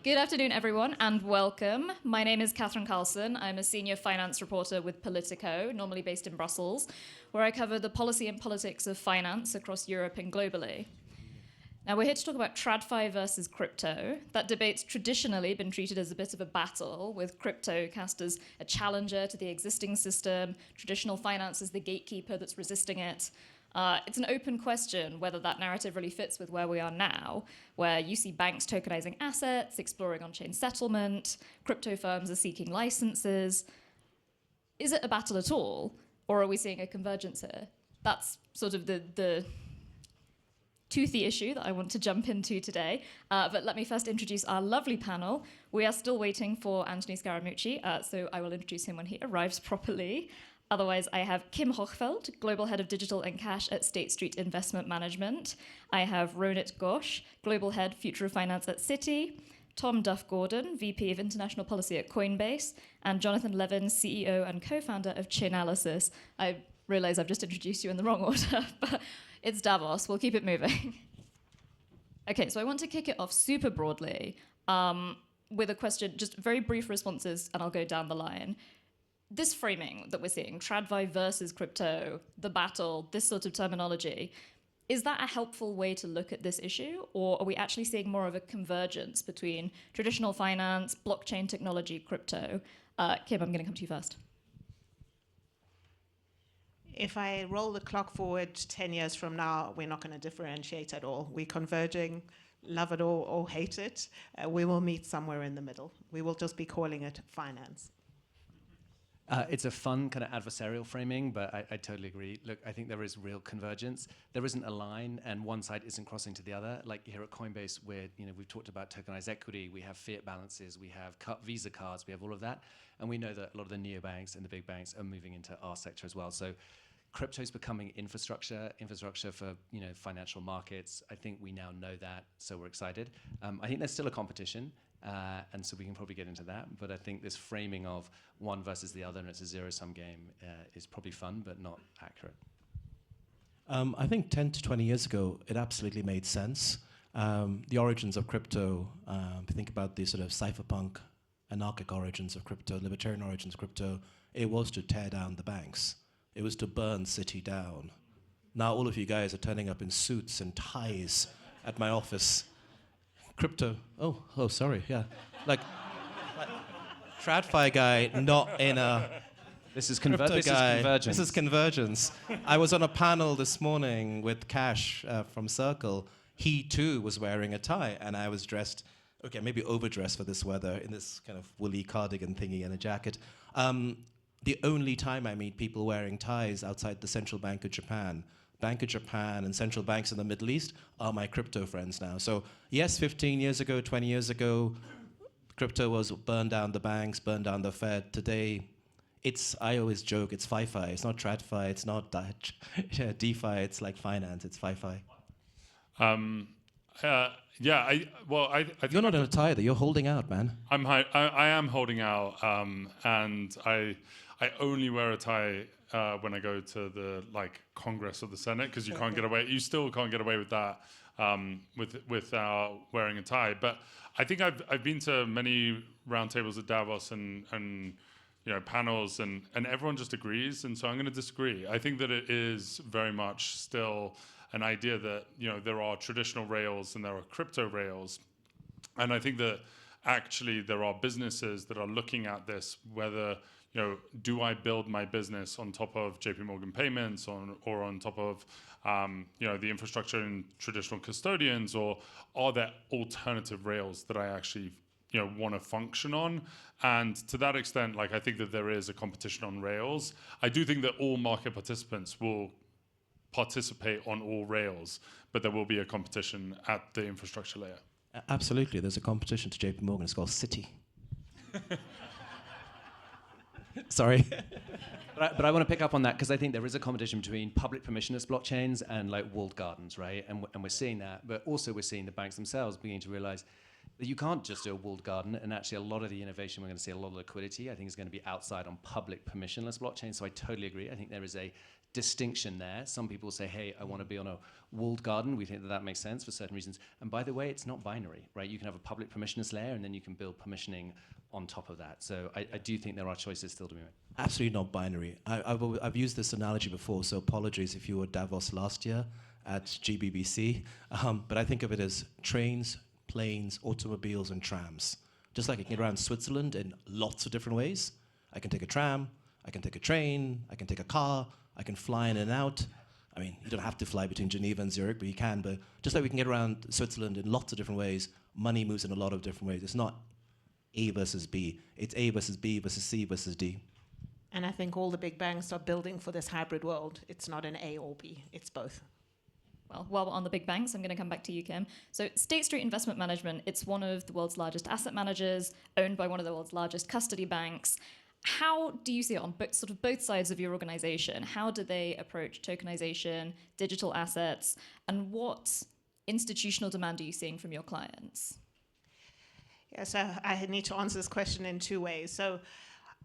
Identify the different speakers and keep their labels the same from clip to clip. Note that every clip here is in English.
Speaker 1: Good afternoon, everyone, and welcome. My name is Kathryn Carlson. I'm a senior finance reporter with Politico, normally based in Brussels, where I cover the policy and politics of finance across Europe and globally. Now, we're here to talk about TradFi versus crypto. That debate's traditionally been treated as a bit of a battle, with crypto cast as a challenger to the existing system, traditional finance as the gatekeeper that's resisting it. It's an open question whether that narrative really fits with where we are now, where you see banks tokenizing assets, exploring on-chain settlement, crypto firms are seeking licenses. Is it a battle at all, or are we seeing a convergence here? That's sort of the toothy issue that I want to jump into today. But let me first introduce our lovely panel. We are still waiting for Anthony Scaramucci, so I will introduce him when he arrives properly. Otherwise, I have Kim Hochfeld, Global Head of Digital and Cash at State Street Investment Management. I have Ronit Ghose, Global Head Future of Finance at Citi. Tom Duff Gordon, VP of International Policy at Coinbase. And Jonathan Levin, CEO and co-founder of Chainalysis. I realize I've just introduced you in the wrong order, but it's Davos. We'll keep it moving. Okay, so I want to kick it off super broadly with a question, just very brief responses, and I'll go down the line. This framing that we're seeing, TradFi versus crypto, the battle, this sort of terminology, is that a helpful way to look at this issue? Or are we actually seeing more of a convergence between traditional finance, blockchain technology, crypto? Kim, I'm going to come to you first.
Speaker 2: If I roll the clock forward 10 years from now, we're not going to differentiate at all. We're converging, love it or hate it. We will meet somewhere in the middle. We will just be calling it finance.
Speaker 3: It's a fun kind of adversarial framing, but I totally agree. Look, I think there is real convergence. There isn't a line, and one side isn't crossing to the other. Like here at Coinbase, where we've talked about tokenized equity, we have fiat balances, we have Visa cards, we have all of that, and we know that a lot of the neobanks and the big banks are moving into our sector as well. So crypto is becoming infrastructure for financial markets. I think we now know that, so we're excited. I think there's still a competition. And so we can probably get into that. But I think this framing of one versus the other, and it's a zero-sum game, is probably fun, but not accurate.
Speaker 4: I think 10 to 20 years ago, it absolutely made sense. The origins of crypto, if you think about the sort of cypherpunk, anarchic origins of crypto, libertarian origins of crypto, it was to tear down the banks. It was to burn Citi down. Now all of you guys are turning up in suits and ties at my office. Crypto, oh, sorry, yeah. Like TradFi guy, not in a
Speaker 3: This is convergence.
Speaker 4: This is convergence. I was on a panel this morning with Cash from Circle. He too was wearing a tie, and I was dressed, okay, maybe overdressed for this weather, in this kind of woolly cardigan thingy and a jacket. The only time I meet people wearing ties outside the Central Bank of Japan. Bank of Japan and central banks in the Middle East are my crypto friends now. So yes, 15 years ago, 20 years ago, crypto was burn down the banks, burn down the Fed. Today, I always joke, it's Fi-Fi. It's not TradFi, it's not DeFi, it's like finance, it's Fi-Fi.
Speaker 5: Yeah, I
Speaker 4: You're not in a tie, though. You're holding out, man.
Speaker 5: I am holding out, and I only wear a tie when I go to the Congress or the Senate, because you still can't get away with that with wearing a tie. But I think I've been to many roundtables at Davos and panels, and everyone just agrees, and so I'm going to disagree. I think that it is very much still an idea that there are traditional rails and there are crypto rails, and I think that actually there are businesses that are looking at this, whether do I build my business on top of JP Morgan payments or on top of the infrastructure and traditional custodians, or are there alternative rails that I actually want to function on? And to that extent, I think that there is a competition on rails. I do think that all market participants will participate on all rails, but there will be a competition at the infrastructure layer.
Speaker 4: Absolutely, there's a competition to JP Morgan. It's called Citi. Sorry.
Speaker 3: But I want to pick up on that, because I think there is a competition between public permissionless blockchains and walled gardens, right? And we're seeing that, but also we're seeing the banks themselves beginning to realize that you can't just do a walled garden, and actually a lot of the innovation we're going to see, a lot of liquidity, I think is going to be outside on public permissionless blockchain. So I totally agree. I think there is a distinction there. Some people say, hey, I want to be on a walled garden. We think that that makes sense for certain reasons. And by the way, it's not binary, right? You can have a public permissionless layer, and then you can build permissioning on top of that. So I do think there are choices still to be made.
Speaker 4: Absolutely not binary. I've used this analogy before, so apologies if you were at Davos last year at GBBC. But I think of it as trains, planes, automobiles, and trams. Just like I can get around Switzerland in lots of different ways. I can take a tram, I can take a train, I can take a car, I can fly in and out. I mean, you don't have to fly between Geneva and Zurich, but you can. But just like we can get around Switzerland in lots of different ways, money moves in a lot of different ways. It's not A versus B. It's A versus B versus C versus D.
Speaker 2: And I think all the big banks are building for this hybrid world. It's not an A or B, it's both.
Speaker 1: Well, while we're on the big banks, I'm going to come back to you, Kim. So State Street Investment Management, it's one of the world's largest asset managers, owned by one of the world's largest custody banks. How do you see it on both sides of your organization? How do they approach tokenization, digital assets, and what institutional demand are you seeing from your clients?
Speaker 2: Yeah, so I need to answer this question in two ways. So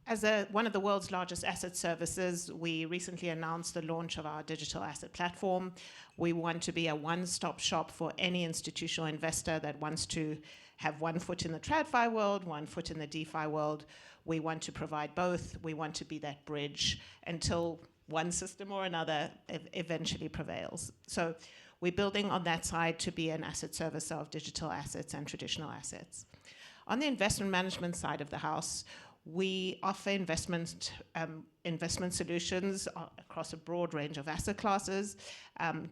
Speaker 2: as one of the world's largest asset services, we recently announced the launch of our digital asset platform. We want to be a one-stop shop for any institutional investor that wants to have one foot in the TradFi world, one foot in the DeFi world. We want to provide both. We want to be that bridge until one system or another eventually prevails. So we're building on that side to be an asset servicer of digital assets and traditional assets. On the investment management side of the house, we offer investment solutions across a broad range of asset classes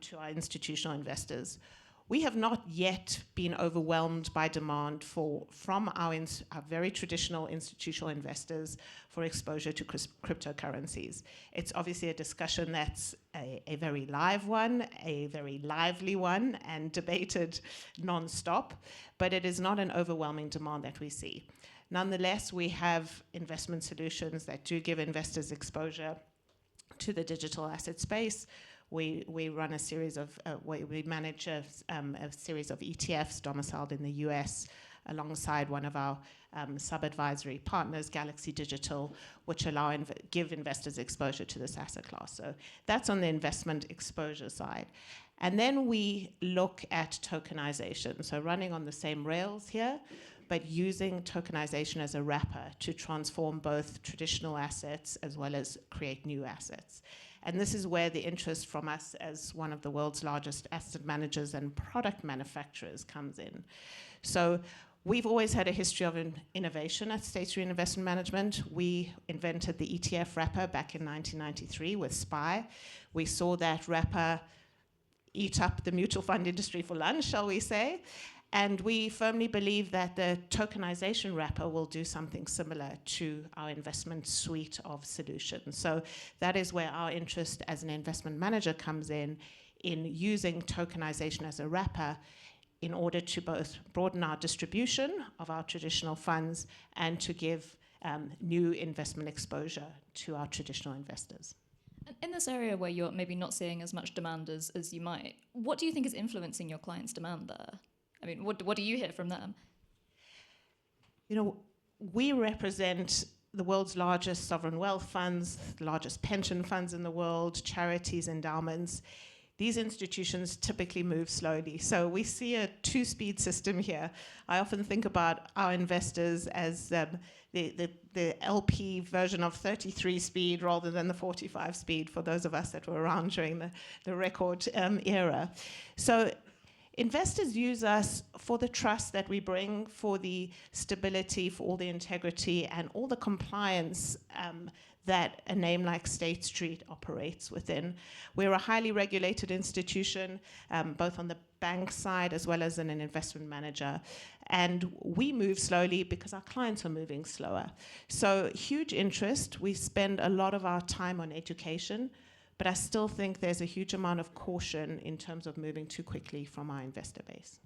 Speaker 2: to our institutional investors. We have not yet been overwhelmed by demand from our very traditional institutional investors for exposure to cryptocurrencies. It's obviously a discussion that's a very live one, a very lively one, and debated non-stop, but it is not an overwhelming demand that we see. Nonetheless, we have investment solutions that do give investors exposure to the digital asset space. We run a series of, we manage a series of ETFs domiciled in the US alongside one of our sub-advisory partners, Galaxy Digital, which give investors exposure to this asset class. So that's on the investment exposure side. And then we look at tokenization. So running on the same rails here, but using tokenization as a wrapper to transform both traditional assets as well as create new assets. And this is where the interest from us as one of the world's largest asset managers and product manufacturers comes in. So we've always had a history of innovation at State Street Investment Management. We invented the ETF wrapper back in 1993 with SPY. We saw that wrapper eat up the mutual fund industry for lunch, shall we say. And we firmly believe that the tokenization wrapper will do something similar to our investment suite of solutions. So that is where our interest as an investment manager comes in using tokenization as a wrapper in order to both broaden our distribution of our traditional funds and to give new investment exposure to our traditional investors.
Speaker 1: In this area where you're maybe not seeing as much demand as you might, what do you think is influencing your clients' demand there? I mean, what do you hear from them?
Speaker 2: You know, we represent the world's largest sovereign wealth funds, the largest pension funds in the world, charities, endowments. These institutions typically move slowly. So we see a two-speed system here. I often think about our investors as the LP version of 33 speed rather than the 45 speed for those of us that were around during the record era. So investors use us for the trust that we bring, for the stability, for all the integrity, and all the compliance that a name like State Street operates within. We're a highly regulated institution, both on the bank side as well as an investment manager. And we move slowly because our clients are moving slower. So huge interest. We spend a lot of our time on education, but I still think there's a huge amount of caution in terms of moving too quickly from our investor base.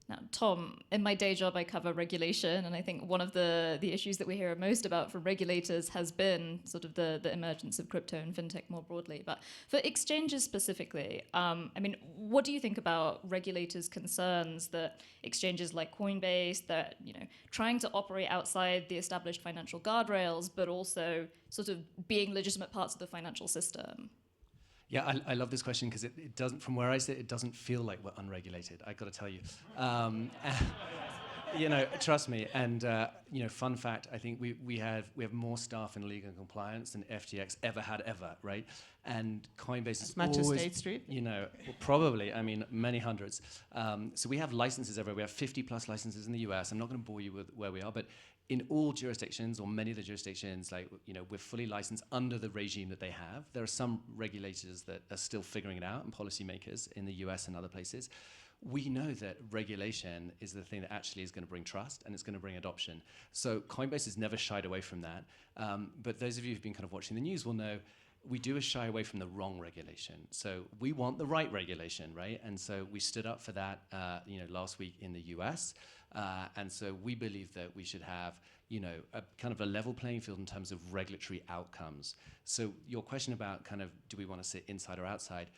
Speaker 1: Now, Tom, in my day job, I cover regulation, and I think one of the issues that we hear most about from regulators has been sort of the emergence of crypto and fintech more broadly. But for exchanges specifically, I mean, what do you think about regulators' concerns that exchanges like Coinbase, that trying to operate outside the established financial guardrails, but also sort of being legitimate parts of the financial system?
Speaker 3: Yeah, I love this question because it doesn't, from where I sit, it doesn't feel like we're unregulated. I got to tell you, trust me. And fun fact, I think we have more staff in legal and compliance than FTX ever had ever, right? And Coinbase is
Speaker 2: as much
Speaker 3: always,
Speaker 2: as State Street.
Speaker 3: Well, probably. I mean, many hundreds. So we have licenses everywhere. We have 50 plus licenses in the US. I'm not going to bore you with where we are, but in all jurisdictions, or many of the jurisdictions, we're fully licensed under the regime that they have. There are some regulators that are still figuring it out, and policymakers in the US and other places. We know that regulation is the thing that actually is going to bring trust, and it's going to bring adoption. So Coinbase has never shied away from that. But those of you who've been kind of watching the news will know we do shy away from the wrong regulation. So we want the right regulation, right? And so we stood up for that, last week in the US. And so we believe that we should have, a kind of a level playing field in terms of regulatory outcomes. So your question about kind of, do we want to sit inside or outside?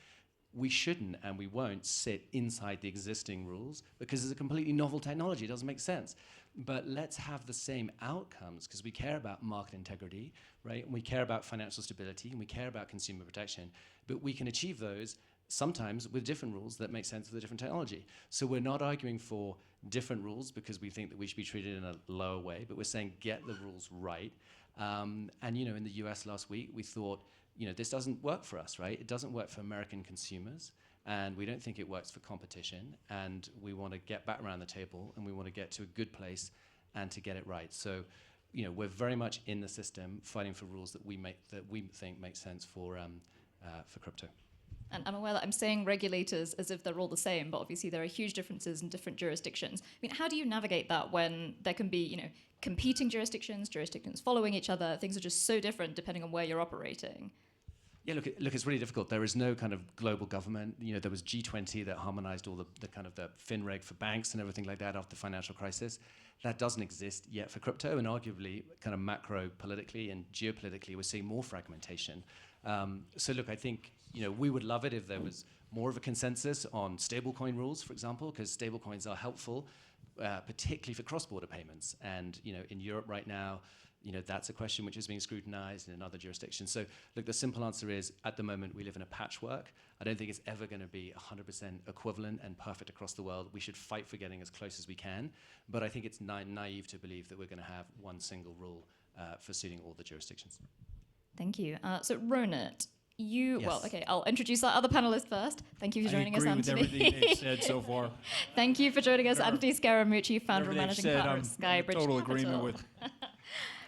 Speaker 3: We shouldn't and we won't sit inside the existing rules because it's a completely novel technology. It doesn't make sense. But let's have the same outcomes because we care about market integrity, right? And we care about financial stability and we care about consumer protection. But we can achieve those sometimes with different rules that make sense for the different technology. So we're not arguing for different rules because we think that we should be treated in a lower way, but we're saying get the rules right. And in the US last week, we thought, this doesn't work for us, right? It doesn't work for American consumers, and we don't think it works for competition, and we want to get back around the table, and we want to get to a good place and to get it right. So, we're very much in the system fighting for rules that we think make sense for crypto.
Speaker 1: And I'm aware that I'm saying regulators as if they're all the same, but obviously there are huge differences in different jurisdictions. I mean, how do you navigate that when there can be, competing jurisdictions following each other? Things are just so different depending on where you're operating.
Speaker 3: Yeah, look, it's really difficult. There is no kind of global government. There was G20 that harmonized all the kind of the FinReg for banks and everything like that after the financial crisis. That doesn't exist yet for crypto, and arguably kind of macro politically and geopolitically, we're seeing more fragmentation. So look, I think, we would love it if there was more of a consensus on stablecoin rules, for example, because stablecoins are helpful, particularly for cross-border payments. And, in Europe right now, that's a question which is being scrutinized in other jurisdictions. So look, the simple answer is, at the moment, we live in a patchwork. I don't think it's ever going to be 100% equivalent and perfect across the world. We should fight for getting as close as we can. But I think it's naive to believe that we're going to have one single rule for suiting all the jurisdictions.
Speaker 1: Thank you. So Ronit,
Speaker 3: Yes.
Speaker 1: Well, okay, I'll introduce our other panelist first. Thank you for joining us, Anthony.
Speaker 6: I agree with everything they've said so far.
Speaker 1: Thank you for joining us, Anthony Scaramucci, founder and managing partner of SkyBridge.
Speaker 6: Total agreement with.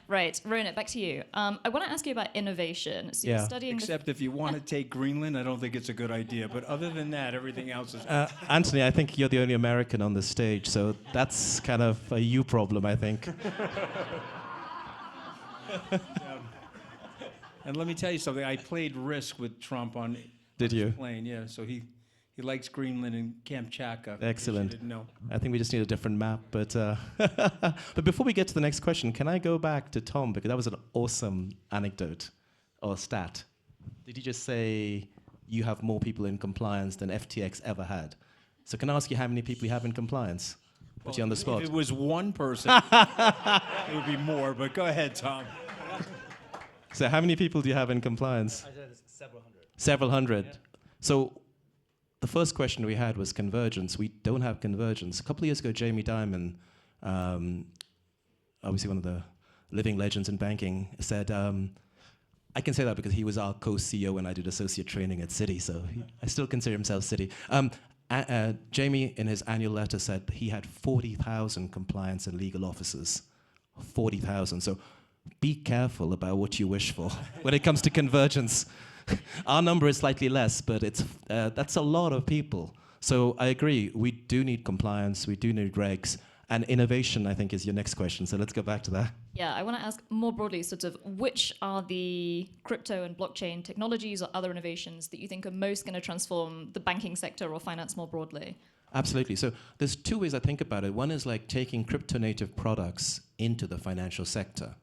Speaker 1: Right, Ronit, back to you. I want to ask you about innovation. So you're studying
Speaker 6: Except if you want to take Greenland, I don't think it's a good idea. But other than that, everything else is.
Speaker 4: Anthony, I think you're the only American on the stage, so that's kind of a you problem, I think.
Speaker 6: And let me tell you something. I played Risk with Trump on.
Speaker 4: Did you?
Speaker 6: Plane, yeah. So he likes Greenland and Kamchatka.
Speaker 4: Excellent.
Speaker 6: Didn't know.
Speaker 4: I think we just need a different map. But but before we get to the next question, can I go back to Tom, because that was an awesome anecdote or stat. Did you just say you have more people in compliance than FTX ever had? So can I ask you how many people you have in compliance? Put you on the spot.
Speaker 6: If it was one person, it would be more. But go ahead, Tom.
Speaker 4: So how many people do you have in compliance?
Speaker 3: I said several hundred.
Speaker 4: Several hundred.
Speaker 3: Yeah.
Speaker 4: So the first question we had was convergence. We don't have convergence. A couple of years ago, Jamie Dimon, obviously one of the living legends in banking, said, I can say that because he was our co-CEO when I did associate training at Citi, so I still consider himself Citi. Jamie, in his annual letter, said he had 40,000 compliance and legal officers. 40,000. So be careful about what you wish for when it comes to convergence. Our number is slightly less, but that's a lot of people. So I agree, we do need compliance, we do need regs, And innovation, I think, is your next question. So let's go back to that.
Speaker 1: Yeah, I want to ask more broadly, sort of, which are the crypto and blockchain technologies or other innovations that you think are most going to transform the banking sector or finance more broadly?
Speaker 4: Absolutely. So there's two ways I think about it. One is like taking crypto-native products into the financial sector.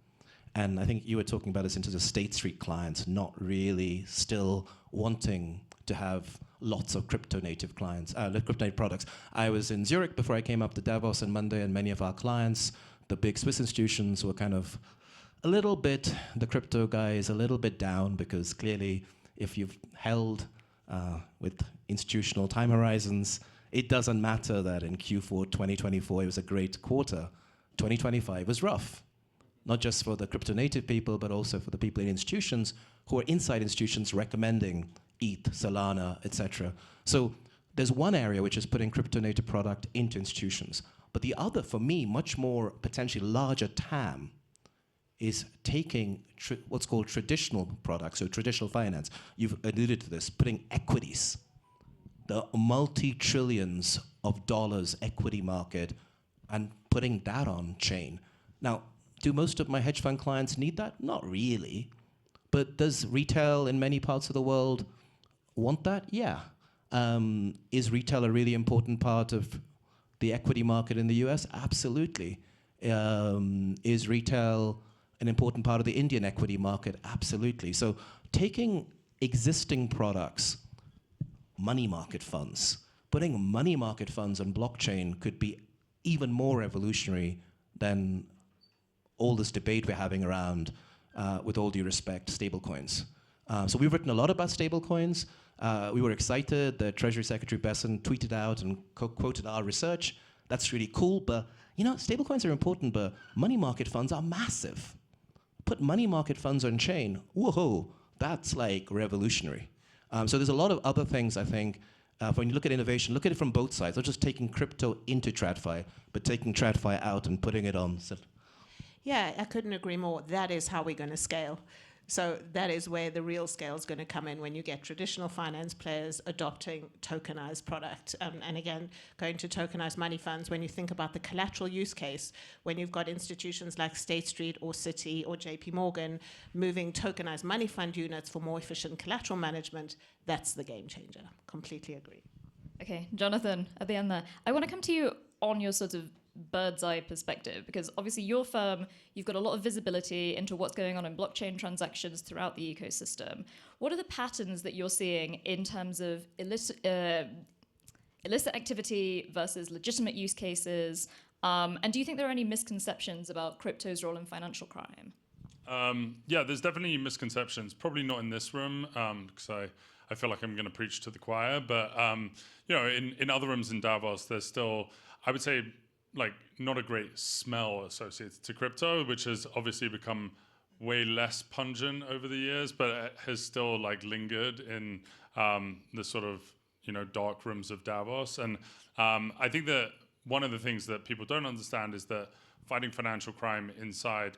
Speaker 4: And I think you were talking about this into the State Street clients, not really still wanting to have lots of crypto-native clients, crypto-native products. I was in Zurich before I came up to Davos on Monday, and many of our clients, the big Swiss institutions, were kind of a little bit, the crypto guys, a little bit down, because clearly if you've held with institutional time horizons, it doesn't matter that in Q4 2024 it was a great quarter. 2025 was rough, not just for the crypto-native people, but also for the people in institutions who are inside institutions recommending ETH, Solana, etc. So there's one area which is putting crypto-native product into institutions. But the other, for me, much more potentially larger TAM is taking what's called traditional products, so traditional finance. You've alluded to this, putting equities, the multi-trillions of dollars equity market, and putting that on chain. Now, do most of my hedge fund clients need that? Not really. But does retail in many parts of the world want that? Yeah. Is retail a really important part of the equity market in the US? Absolutely. Is retail an important part of the Indian equity market? Absolutely. So taking existing products, money market funds, putting money market funds on blockchain could be even more revolutionary than all this debate we're having around, with all due respect, stablecoins. So we've written a lot about stablecoins. We were excited that Treasury Secretary Besson tweeted out and quoted our research. That's really cool, but stablecoins are important, but money market funds are massive. Put money market funds on chain, whoa, that's like revolutionary. So there's a lot of other things, I think, when you look at innovation, look at it from both sides, not just taking crypto into TradFi, but taking TradFi out and putting it on.
Speaker 2: Yeah, I couldn't agree more. That is how we're going to scale. So that is where the real scale is going to come in, when you get traditional finance players adopting tokenized product. And again, going to tokenized money funds, when you think about the collateral use case, when you've got institutions like State Street or Citi or JP Morgan moving tokenized money fund units for more efficient collateral management, that's the game changer. Completely agree.
Speaker 1: Okay, Jonathan, at the end there, I want to come to you on your sort of bird's eye perspective, because obviously your firm, you've got a lot of visibility into what's going on in blockchain transactions throughout the ecosystem. What are the patterns that you're seeing in terms of illicit activity versus legitimate use cases? And do you think there are any misconceptions about crypto's role in financial crime?
Speaker 5: Yeah, there's definitely misconceptions. Probably not in this room, because I feel like I'm going to preach to the choir. But in other rooms in Davos, there's still, I would say, like, not a great smell associated to crypto, which has obviously become way less pungent over the years, but it has still like lingered in the sort of dark rooms of Davos. And I think that one of the things that people don't understand is that fighting financial crime inside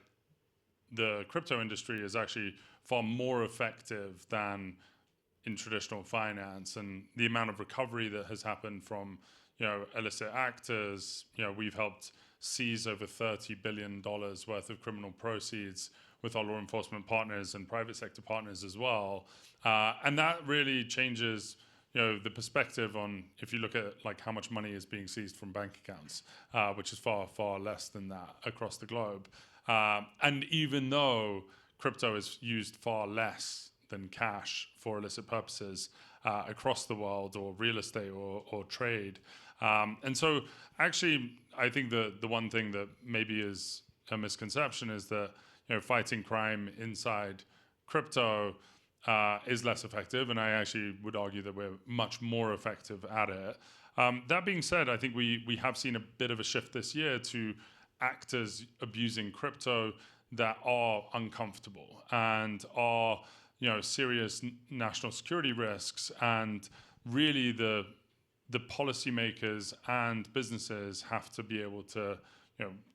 Speaker 5: the crypto industry is actually far more effective than in traditional finance, and the amount of recovery that has happened from illicit actors. We've helped seize over $30 billion worth of criminal proceeds with our law enforcement partners and private sector partners as well. And that really changes the perspective on, if you look at like how much money is being seized from bank accounts, which is far, far less than that across the globe. And even though crypto is used far less than cash for illicit purposes across the world, or real estate or trade. And so actually, I think the one thing that maybe is a misconception is that fighting crime inside crypto is less effective, and I actually would argue that we're much more effective at it. That being said, I think we have seen a bit of a shift this year to actors abusing crypto that are uncomfortable and are serious national security risks, and really the policymakers and businesses have to be able to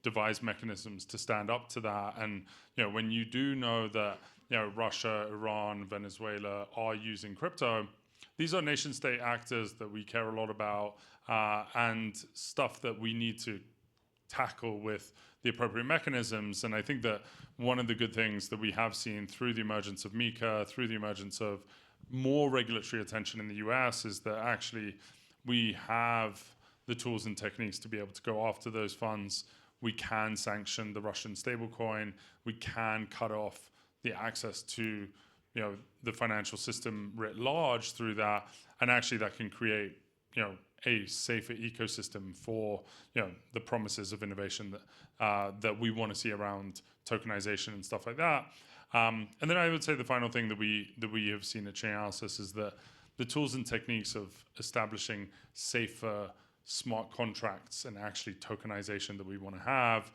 Speaker 5: devise mechanisms to stand up to that. And when you do know that Russia, Iran, Venezuela are using crypto, these are nation state actors that we care a lot about, and stuff that we need to tackle with the appropriate mechanisms. And I think that one of the good things that we have seen through the emergence of MiCA, through the emergence of more regulatory attention in the US, is that actually we have the tools and techniques to be able to go after those funds. We can sanction the Russian stablecoin. We can cut off the access to the financial system writ large through that. And actually that can create a safer ecosystem for the promises of innovation that we want to see around tokenization and stuff like that. And then I would say the final thing that we have seen at Chainalysis is that the tools and techniques of establishing safer smart contracts and actually tokenization that we want to have,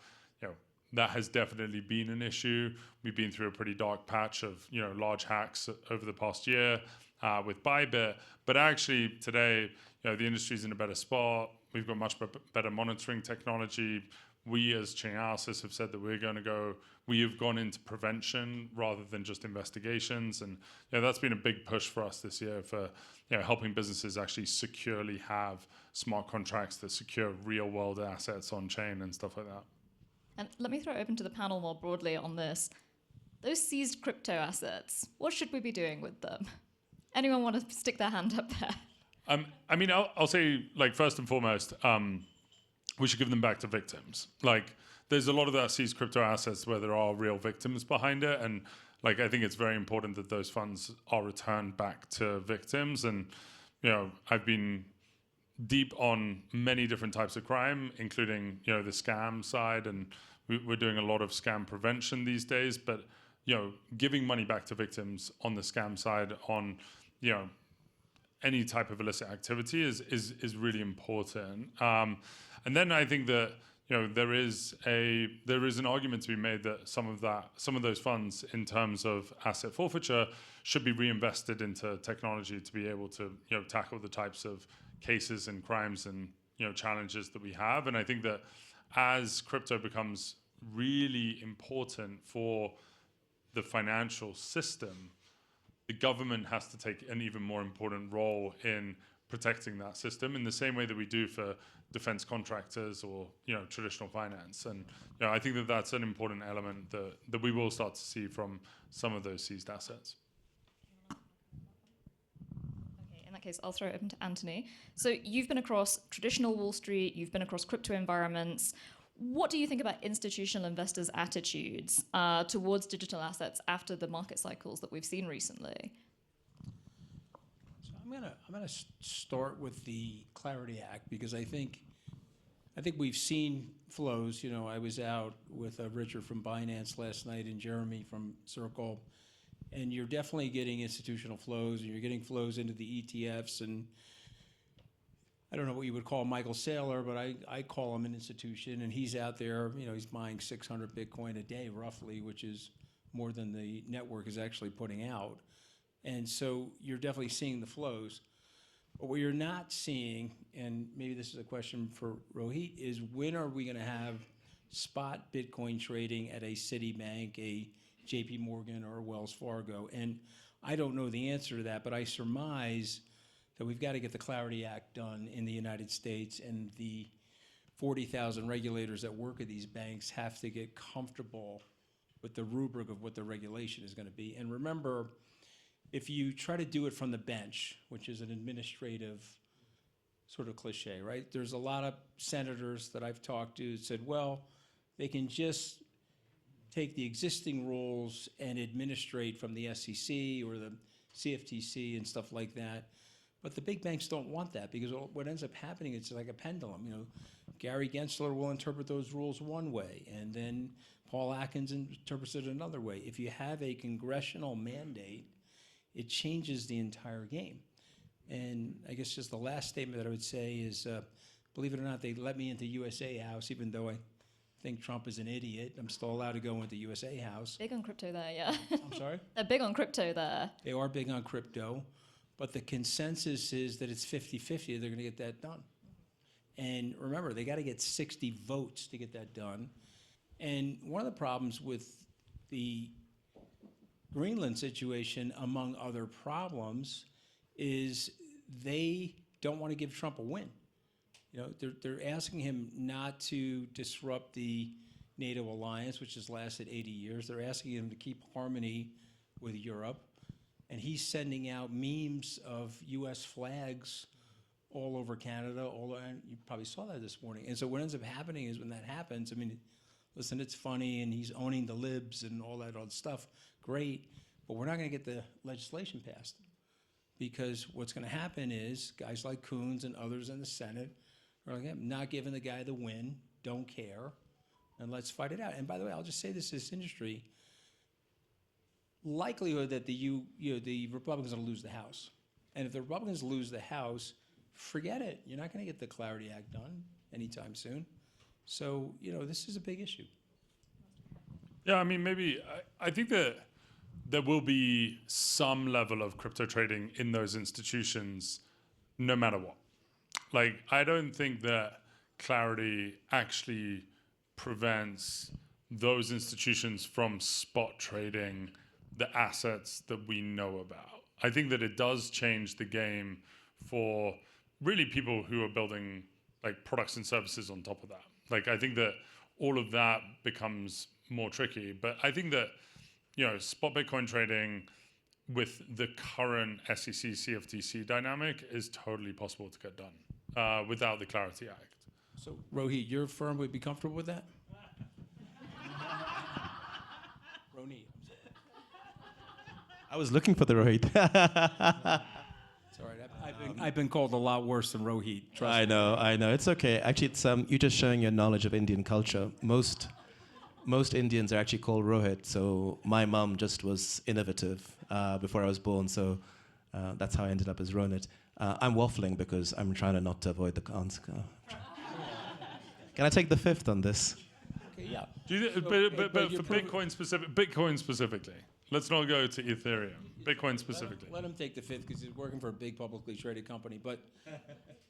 Speaker 5: that has definitely been an issue. We've been through a pretty dark patch of large hacks over the past year with Bybit, but actually today the industry's in a better spot. We've got much better monitoring technology. We as Chainalysis have said that we have gone into prevention rather than just investigations, and that's been a big push for us this year for helping businesses actually securely have smart contracts that secure real world assets on chain and stuff like that.
Speaker 1: And let me throw it open to the panel more broadly on this. Those seized crypto assets, what should we be doing with them? Anyone want to stick their hand up there?
Speaker 5: I mean, I'll say, first and foremost, we should give them back to victims. There's a lot of that seized crypto assets where there are real victims behind it, and I think it's very important that those funds are returned back to victims. And I've been deep on many different types of crime, including the scam side, and we're doing a lot of scam prevention these days. But giving money back to victims on the scam side, on any type of illicit activity is really important. And then I think that there is an argument to be made that some of those funds, in terms of asset forfeiture, should be reinvested into technology to be able to tackle the types of cases and crimes and challenges that we have. And I think that as crypto becomes really important for the financial system, the government has to take an even more important role in protecting that system in the same way that we do for defense contractors or traditional finance. And I think that that's an important element that we will start to see from some of those seized assets.
Speaker 1: Okay, in that case, I'll throw it open to Anthony. So you've been across traditional Wall Street, you've been across crypto environments. What do you think about institutional investors' attitudes towards digital assets after the market cycles that we've seen recently?
Speaker 6: So I'm gonna start with the Clarity Act, because I think we've seen flows. I was out with Richard from Binance last night and Jeremy from Circle, and you're definitely getting institutional flows, and you're getting flows into the ETFs. And I don't know what you would call Michael Saylor, but I call him an institution, and he's out there. He's buying 600 Bitcoin a day roughly, which is more than the network is actually putting out. And so you're definitely seeing the flows. But what you're not seeing, and maybe this is a question for Rohit, is when are we going to have spot Bitcoin trading at a Citibank, a JP Morgan, or a Wells Fargo? And I don't know the answer to that, but I surmise that we've got to get the Clarity Act done in the United States, and the 40,000 regulators that work at these banks have to get comfortable with the rubric of what the regulation is going to be. And remember, if you try to do it from the bench, which is an administrative sort of cliche, right? There's a lot of senators that I've talked to that said, well, they can just take the existing rules and administrate from the SEC or the CFTC and stuff like that. But the big banks don't want that, because what ends up happening, it's like a pendulum. Gary Gensler will interpret those rules one way, and then Paul Atkins interprets it another way. If you have a congressional mandate, it changes the entire game. And I guess just the last statement that I would say is, believe it or not, they let me into USA House, even though I think Trump is an idiot. I'm still allowed to go into USA House.
Speaker 1: Big on crypto there, yeah.
Speaker 6: I'm sorry?
Speaker 1: They're big on crypto there.
Speaker 6: They are big on crypto, but the consensus is that it's 50-50, they're gonna get that done. And remember, they gotta get 60 votes to get that done. And one of the problems with the Greenland situation, among other problems, is they don't want to give Trump a win. You know, they're asking him not to disrupt the NATO alliance, which has lasted 80 years. They're asking him to keep harmony with Europe. And he's sending out memes of U.S. flags all over Canada, and you probably saw that this morning. And so what ends up happening is when that happens, I mean, listen, it's funny, and he's owning the libs and all that other stuff. Great, but we're not going to get the legislation passed. Because what's going to happen is guys like Coons and others in the Senate are like, I'm not giving the guy the win, don't care, and let's fight it out. And by the way, I'll just say this industry, likelihood that the Republicans are going to lose the House. And if the Republicans lose the House, forget it. You're not going to get the Clarity Act done anytime soon. So, this is a big issue.
Speaker 5: Yeah, I mean, maybe, I think that there will be some level of crypto trading in those institutions no matter what. Like, I don't think that Clarity actually prevents those institutions from spot trading the assets that we know about. I think that it does change the game for really people who are building like products and services on top of that. Like, I think that all of that becomes more tricky. But I think that, spot Bitcoin trading with the current SEC CFTC dynamic is totally possible to get done without the Clarity Act.
Speaker 6: So, Rohit, your firm would be comfortable with that? Ronit.
Speaker 4: I was looking for the Rohit.
Speaker 6: It's all right. I've been called a lot worse than Rohit. Trust me.
Speaker 4: I know. It's okay. Actually, it's you're just showing your knowledge of Indian culture. Most Indians are actually called Rohit. So my mom just was innovative before I was born. So that's how I ended up as Ronit. I'm waffling because I'm trying to not to avoid the answer. Can I take the fifth on this?
Speaker 6: Okay, yeah.
Speaker 5: But for Bitcoin specifically, let's not go to Ethereum. Bitcoin specifically.
Speaker 6: Let him take the fifth because he's working for a big publicly traded company. But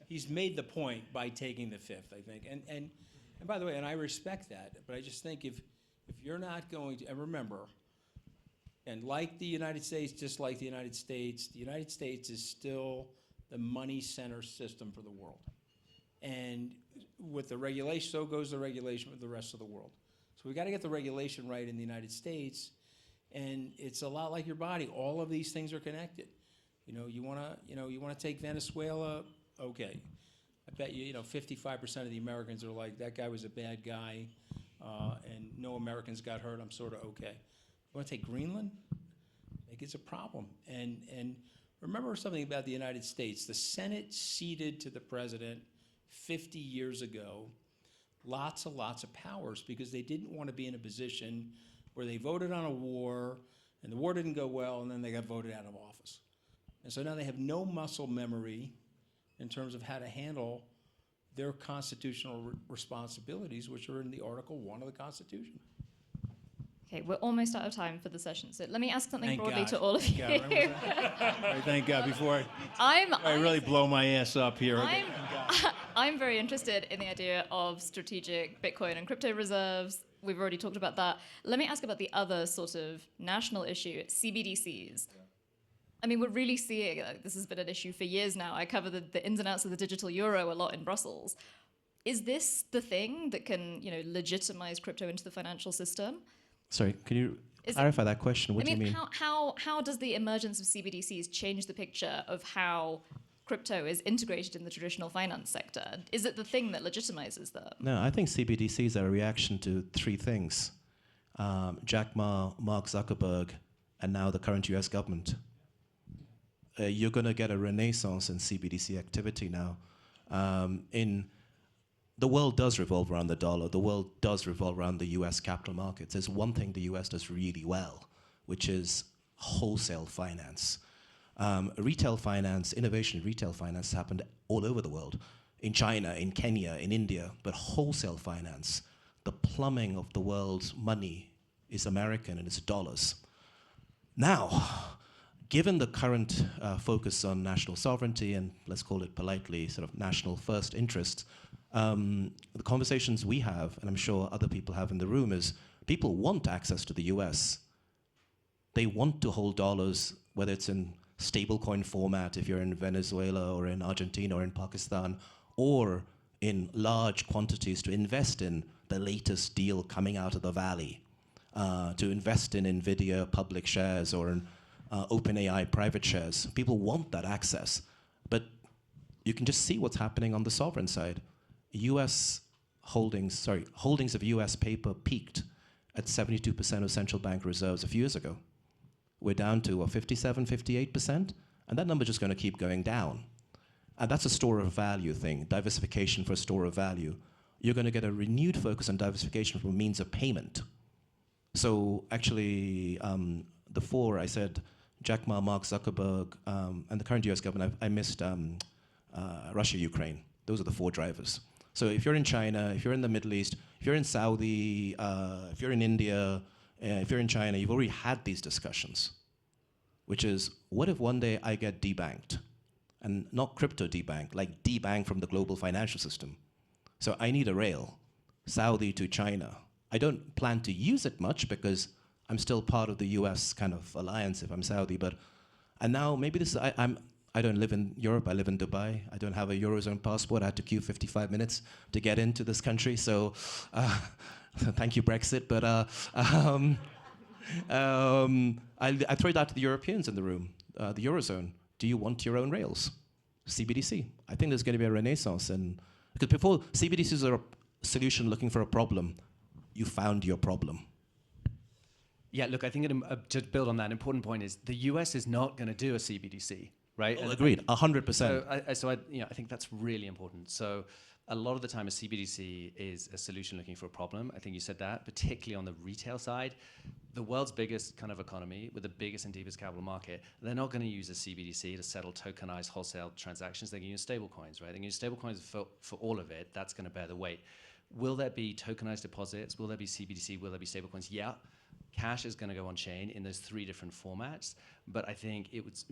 Speaker 6: he's made the point by taking the fifth, I think. And by the way, and I respect that, but I just think if you're not going to, and remember, and like the United States, just like the United States is still the money center system for the world. And with the regulation, so goes the regulation with the rest of the world. So we got to get the regulation right in the United States. And it's a lot like your body. All of these things are connected. You want to take Venezuela, okay. I bet 55% of the Americans are like, that guy was a bad guy, and no Americans got hurt. I'm sort of okay. You want to take Greenland? Like, it's a problem. And remember something about the United States. The Senate ceded to the president 50 years ago lots of powers because they didn't want to be in a position where they voted on a war, and the war didn't go well, and then they got voted out of office. And so now they have no muscle memory in terms of how to handle their constitutional responsibilities, which are in the Article 1 of the Constitution.
Speaker 1: Okay, we're almost out of time for the session, so let me ask something
Speaker 6: Thank
Speaker 1: broadly
Speaker 6: God.
Speaker 1: to all of you.
Speaker 6: Thank God. Right, thank God. Before I
Speaker 1: I'm
Speaker 6: really blow my ass up here.
Speaker 1: I'm very interested in the idea of strategic Bitcoin and crypto reserves. We've already talked about that. Let me ask about the other sort of national issue, CBDCs. I mean, we're really seeing, this has been an issue for years now. I cover the ins and outs of the digital euro a lot in Brussels. Is this the thing that can, legitimize crypto into the financial system?
Speaker 4: Sorry, can you clarify that question? What do you mean?
Speaker 1: How does the emergence of CBDCs change the picture of how crypto is integrated in the traditional finance sector? Is it the thing that legitimizes them?
Speaker 4: No, I think CBDCs are a reaction to three things. Jack Ma, Mark Zuckerberg, and now the current US government. You're going to get a renaissance in CBDC activity now. The world does revolve around the dollar. The world does revolve around the US capital markets. There's one thing the US does really well, which is wholesale finance. Retail finance, innovation in retail finance happened all over the world, in China, in Kenya, in India, but wholesale finance, the plumbing of the world's money is American and it's dollars. Now, given the current focus on national sovereignty and let's call it politely sort of national first interests, the conversations we have, and I'm sure other people have in the room, is people want access to the US. They want to hold dollars, whether it's in stablecoin format if you're in Venezuela or in Argentina or in Pakistan, or in large quantities to invest in the latest deal coming out of the valley, to invest in NVIDIA public shares or in OpenAI private shares. People want that access. But you can just see what's happening on the sovereign side. Holdings of US paper peaked at 72% of central bank reserves a few years ago. We're down to 57, 58%, and that number's just going to keep going down. And that's a store of value thing, diversification for a store of value. You're going to get a renewed focus on diversification from means of payment. So actually, the four, I said, Jack Ma, Mark Zuckerberg, and the current US government, I missed Russia, Ukraine. Those are the four drivers. So if you're in China, if you're in the Middle East, if you're in Saudi, if you're in India, if you're in China, you've already had these discussions, which is, what if one day I get debanked? And not crypto debanked, like debanked from the global financial system. So I need a rail, Saudi to China. I don't plan to use it much because I'm still part of the US kind of alliance if I'm Saudi, and now maybe this, I don't live in Europe, I live in Dubai. I don't have a Eurozone passport. I had to queue 55 minutes to get into this country, so thank you, Brexit. But I throw it out to the Europeans in the room, the Eurozone. Do you want your own rails? CBDC. I think there's going to be a renaissance. Because before, CBDCs are a solution looking for a problem. You found your problem.
Speaker 3: Yeah, look, I think to build on that, an important point is the US is not going to do a CBDC, right?
Speaker 4: Oh, agreed, 100%.
Speaker 3: So I think that's really important. So a lot of the time a CBDC is a solution looking for a problem. I think you said that, particularly on the retail side. The world's biggest kind of economy with the biggest and deepest capital market, they're not going to use a CBDC to settle tokenized wholesale transactions. They're going to use stablecoins, right? They're going to use stablecoins for all of it. That's going to bear the weight. Will there be tokenized deposits? Will there be CBDC? Will there be stablecoins? Yeah. Cash is going to go on chain in those three different formats. But I think it was,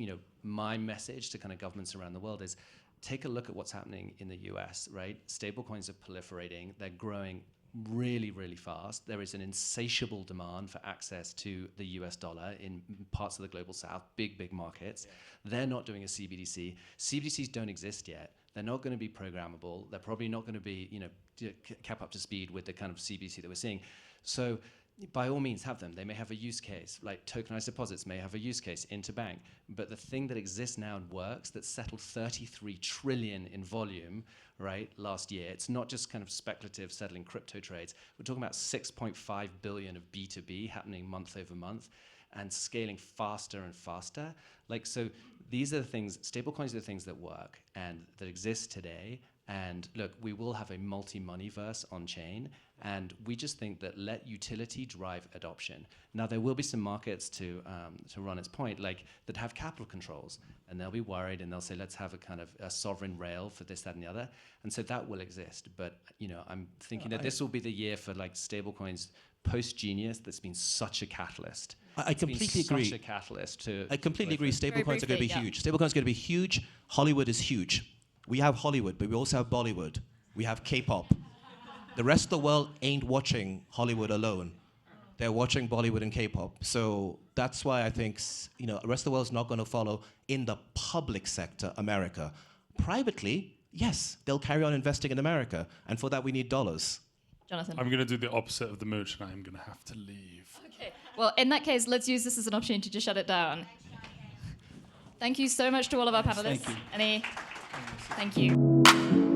Speaker 3: my message to kind of governments around the world is take a look at what's happening in the US, right? Stablecoins are proliferating. They're growing really, really fast. There is an insatiable demand for access to the US dollar in parts of the global south, big markets. Yeah. They're not doing a CBDC. CBDCs don't exist yet. They're not going to be programmable. They're probably not going to be, kept up to speed with the kind of CBDC that we're seeing. So by all means have them. They may have a use case, like tokenized deposits may have a use case interbank. But the thing that exists now and works, that settled 33 trillion in volume, right, last year, it's not just kind of speculative settling crypto trades. We're talking about 6.5 billion of B2B happening month over month and scaling faster and faster. So these are the things, stablecoins are the things that work and that exist today. And look, we will have a multi-moneyverse on chain, and we just think that let utility drive adoption. Now, there will be some markets, to Ronit's point, that have capital controls, and they'll be worried, and they'll say, let's have a kind of a sovereign rail for this, that, and the other. And so that will exist. But I'm thinking that this will be the year for stablecoins post-Genius. That's been such a catalyst.
Speaker 4: I completely agree.
Speaker 3: Such a catalyst to.
Speaker 4: I completely agree. Stablecoins are going to be huge. Stablecoins are going to be huge. Hollywood is huge. We have Hollywood, but we also have Bollywood. We have K-pop. The rest of the world ain't watching Hollywood alone. They're watching Bollywood and K-pop. So that's why I think, the rest of the world's not going to follow in the public sector, America. Privately, yes, they'll carry on investing in America. And for that, we need dollars.
Speaker 1: Jonathan.
Speaker 5: I'm going to do the opposite of the mooch, and I'm going to have to leave.
Speaker 1: Okay. Well, in that case, let's use this as an opportunity to shut it down. Thank you so much to all of our panelists.
Speaker 6: Thank you.
Speaker 1: Thank you.